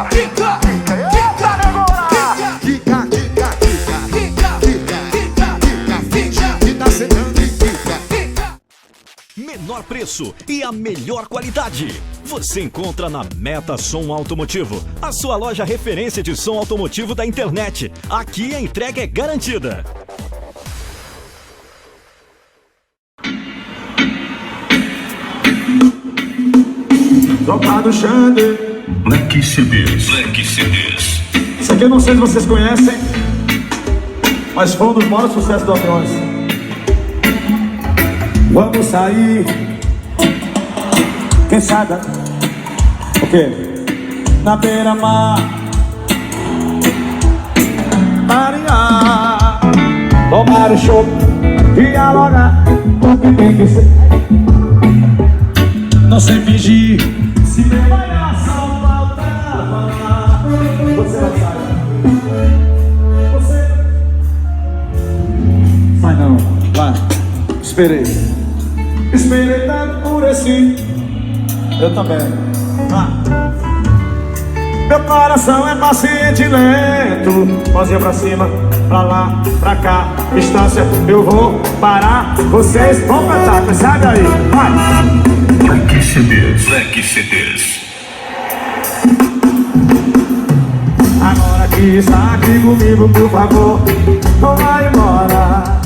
agora. Quica, quica, negona. Quica, quica, quica, quica, quica, quica, finge que tá secando e quica. Menor preço e a melhor qualidade. Você encontra na Meta Som Automotivo, a sua loja referência de som automotivo da internet. Aqui a entrega é garantida. Tropa do Xande, Black CDs. Black CDs. isso aqui eu não sei se vocês conhecem, mas foi um dos maiores sucessos do Aviões. Vamos sair, quem sabe o quê? Na beira-mar, marinhar, tomar o chopp, dialogar, o que tem que ser. Não sei fingir, se meu coração faltava, você vai sair. Você sai não, vai. Esperei tanto por esse. Eu também. Meu coração é paciente e lento. Mãozinha pra cima, pra lá, pra cá. Distância, eu vou parar. Vocês vão cantar, sabe aí? Vai! Black CDs. Black CDs. Agora que está aqui comigo, por favor, não vai embora.